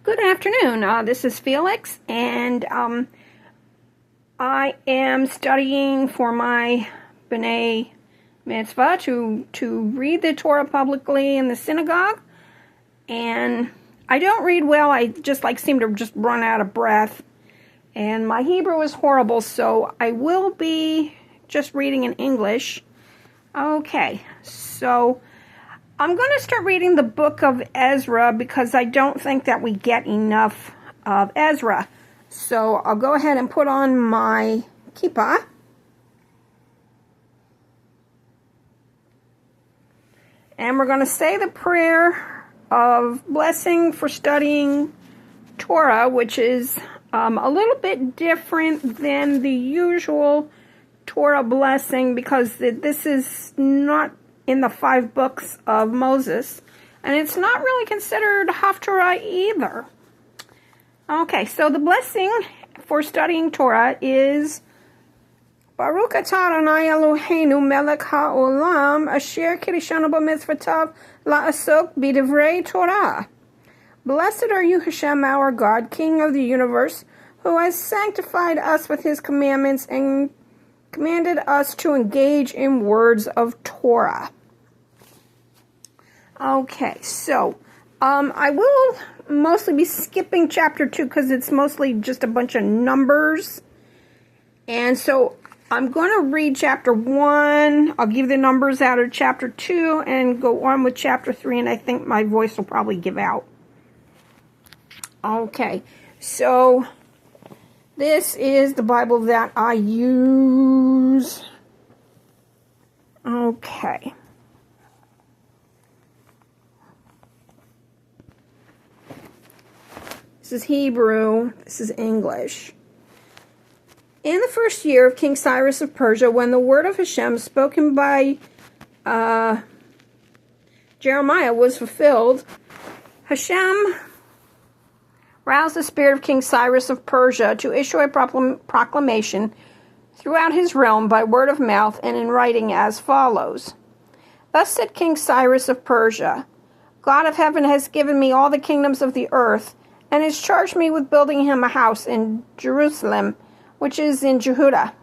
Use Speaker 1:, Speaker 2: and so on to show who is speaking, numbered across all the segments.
Speaker 1: Good afternoon. This is Felix, and I am studying for my B'nai Mitzvah to read the Torah publicly in the synagogue. And I don't read well. I just seem to just run out of breath. And my Hebrew is horrible, so I will be just reading in English. Okay, so I'm going to start reading the book of Ezra because I don't think that we get enough of Ezra. So I'll go ahead and put on my kippah. And we're going to say the prayer of blessing for studying Torah, which is a little bit different than the usual Torah blessing because this is not in the 5 books of Moses, and it's not really considered Haftarah either. Okay, so the blessing for studying Torah is Baruch atah Adonai Eloheinu melech haolam asher kirishanu b'mitzvotav la'asok b'divrei Torah. Blessed are you, Hashem, our God, King of the universe, who has sanctified us with his commandments and commanded us to engage in words of Torah. Okay, so I will mostly be skipping chapter 2 because it's mostly just a bunch of numbers. And so I'm going to read chapter 1. I'll give the numbers out of chapter 2 and go on with chapter 3, and I think my voice will probably give out. Okay, so this is the Bible that I use. Okay. This is Hebrew. This is English. In the first year of King Cyrus of Persia, when the word of Hashem spoken by Jeremiah was fulfilled, Hashem roused the spirit of King Cyrus of Persia to issue a proclamation throughout his realm by word of mouth and in writing as follows. Thus said King Cyrus of Persia, God of heaven has given me all the kingdoms of the earth, and has charged me with building him a house in Jerusalem, which is in Judah.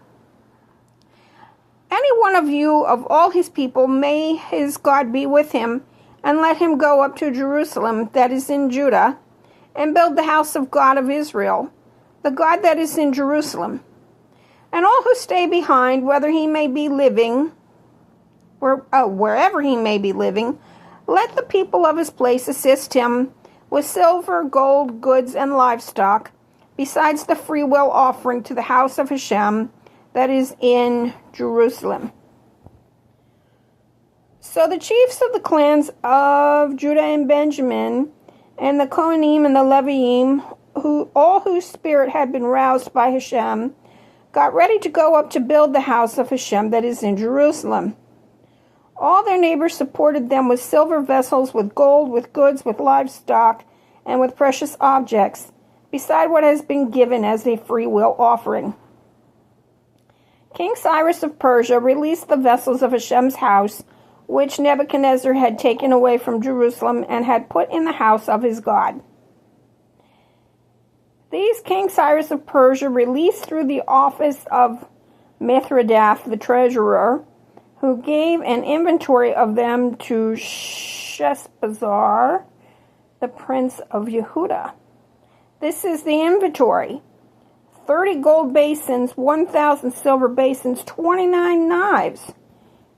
Speaker 1: Any one of you of all his people, may his God be with him, and let him go up to Jerusalem, that is in Judah, and build the house of God of Israel, the God that is in Jerusalem. And all who stay behind, whether he may be living, wherever he may be living, let the people of his place assist him with silver, gold, goods, and livestock, besides the freewill offering to the house of Hashem that is in Jerusalem. So the chiefs of the clans of Judah and Benjamin, and the Kohanim and the Leviim, all whose spirit had been roused by Hashem, got ready to go up to build the house of Hashem that is in Jerusalem. All their neighbors supported them with silver vessels, with gold, with goods, with livestock, and with precious objects, beside what has been given as a freewill offering. King Cyrus of Persia released the vessels of Hashem's house, which Nebuchadnezzar had taken away from Jerusalem and had put in the house of his God. These King Cyrus of Persia released through the office of Mithridath, the treasurer, who gave an inventory of them to Sheshbazzar, the prince of Yehuda. This is the inventory: 30 gold basins, 1,000 silver basins, 29 knives,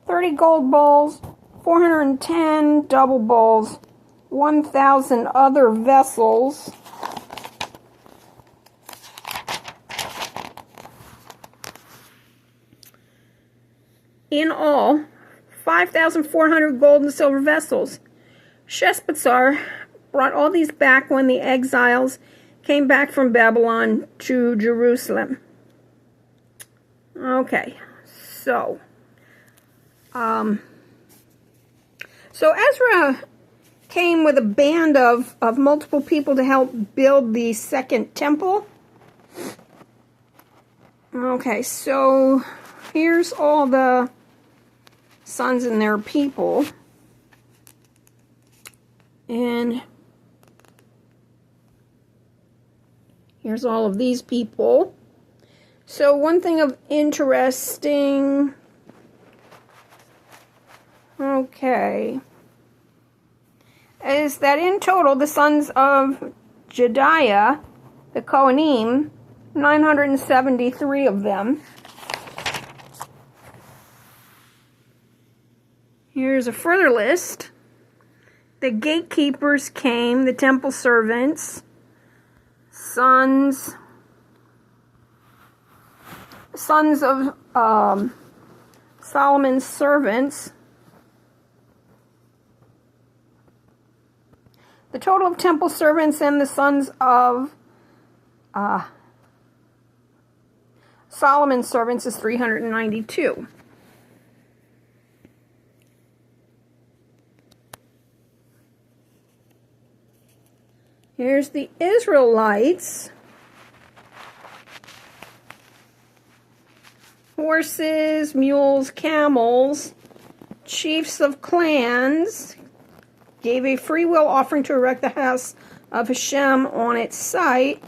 Speaker 1: 30 gold bowls, 410 double bowls, 1,000 other vessels, in all, 5,400 gold and silver vessels. Sheshbazzar brought all these back when the exiles came back from Babylon to Jerusalem. Okay, so Ezra came with a band of multiple people to help build the second temple. Okay, so here's all the sons and their people. And Here's all of these people. So one thing of interesting, okay, is that in total the sons of Jediah, the Kohanim, 973 of them. Here's a further list. The gatekeepers came, the temple servants, sons of Solomon's servants. The total of temple servants and the sons of Solomon's servants is 392. Here's the Israelites. Horses, mules, camels, chiefs of clans gave a free will offering to erect the house of Hashem on its site.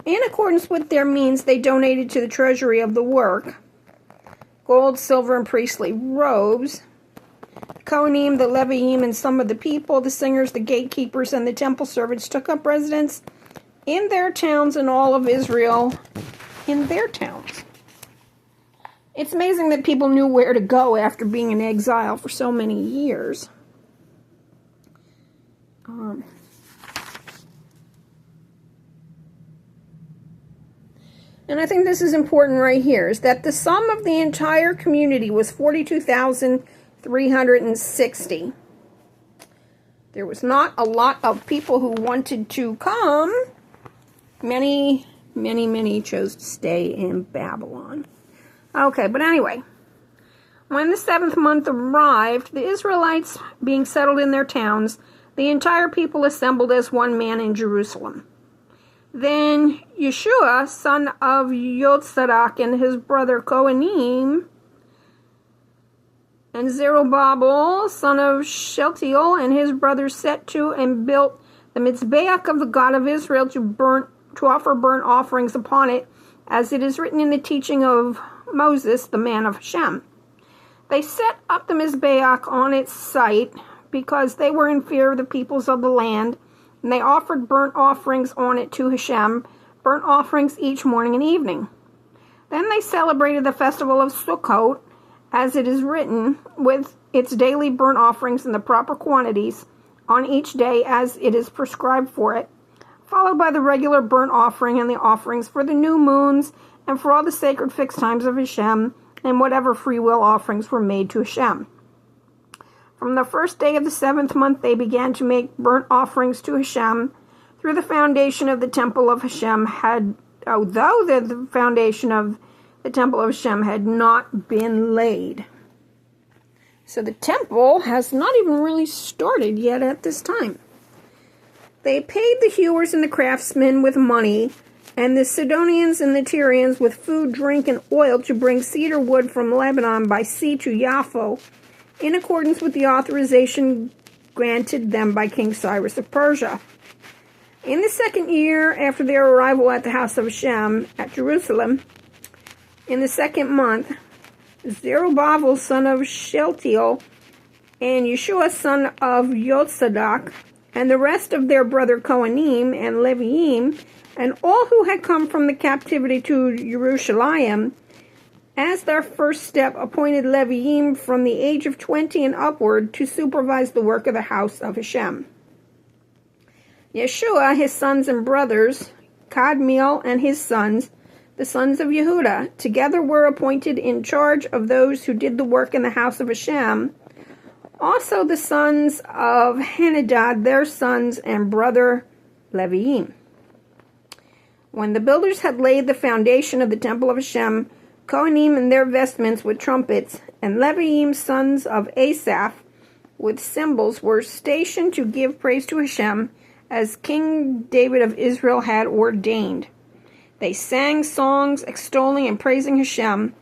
Speaker 1: In accordance with their means, they donated to the treasury of the work gold, silver, and priestly robes. The Kohanim, the Leviim, and some of the people, the singers, the gatekeepers, and the temple servants took up residence in their towns, and all of Israel in their towns. It's amazing that people knew where to go after being in exile for so many years. And I think this is important right here, is that the sum of the entire community was 42,360. There was not a lot of people who wanted to come. Many chose to stay in Babylon. Okay, but anyway, when the 7th month arrived, the Israelites being settled in their towns, the entire people assembled as one man in Jerusalem. Then Yeshua, son of Yotzadak, and his brother Kohanim, and Zerubbabel, son of Shealtiel, and his brothers set to and built the Mizbeach of the God of Israel to offer burnt offerings upon it, as it is written in the teaching of Moses, the man of Hashem. They set up the Mizbeach on its site because they were in fear of the peoples of the land, and they offered burnt offerings on it to Hashem, burnt offerings each morning and evening. Then they celebrated the festival of Sukkot, as it is written, with its daily burnt offerings in the proper quantities on each day as it is prescribed for it, followed by the regular burnt offering and the offerings for the new moons and for all the sacred fixed times of Hashem, and whatever free will offerings were made to Hashem. From the first day of the 7th month, they began to make burnt offerings to Hashem through the foundation of the temple of Hashem although the foundation of the temple of Hashem had not been laid. So the temple has not even really started yet at this time. They paid the hewers and the craftsmen with money, and the Sidonians and the Tyrians with food, drink, and oil to bring cedar wood from Lebanon by sea to Yaffo, in accordance with the authorization granted them by King Cyrus of Persia. In the 2nd year after their arrival at the house of Hashem at Jerusalem, in the 2nd month, Zerubbabel, son of Shealtiel, and Yeshua, son of Yotzadak, and the rest of their brother Kohanim and Leviim, and all who had come from the captivity to Jerusalem, as their first step, appointed Leviim from the age of 20 and upward to supervise the work of the house of Hashem. Yeshua, his sons and brothers, Kadmiel and his sons, the sons of Yehuda, together were appointed in charge of those who did the work in the house of Hashem. Also the sons of Henadad, their sons and brother Leviim. When the builders had laid the foundation of the temple of Hashem, Kohanim in their vestments with trumpets, and Leviim, sons of Asaph, with cymbals, were stationed to give praise to Hashem, as King David of Israel had ordained. They sang songs extolling and praising Hashem,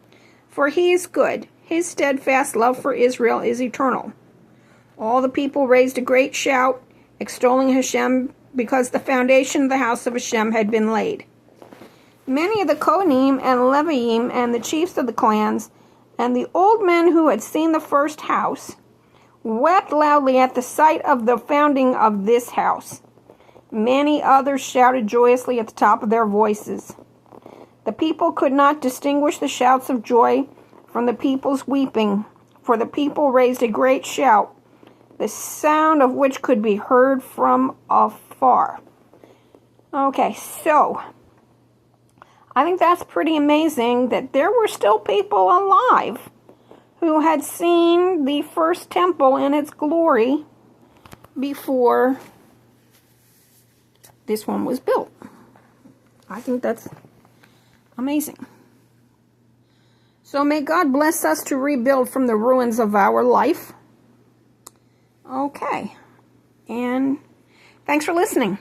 Speaker 1: for he is good. His steadfast love for Israel is eternal. All the people raised a great shout, extolling Hashem, because the foundation of the house of Hashem had been laid. Many of the Kohanim and Leviim and the chiefs of the clans and the old men who had seen the first house wept loudly at the sight of the founding of this house. Many others shouted joyously at the top of their voices. The people could not distinguish the shouts of joy from the people's weeping, for the people raised a great shout, the sound of which could be heard from afar. Okay, so I think that's pretty amazing that there were still people alive who had seen the first temple in its glory before this one was built. I think that's amazing. So may God bless us to rebuild from the ruins of our life. Okay. And thanks for listening.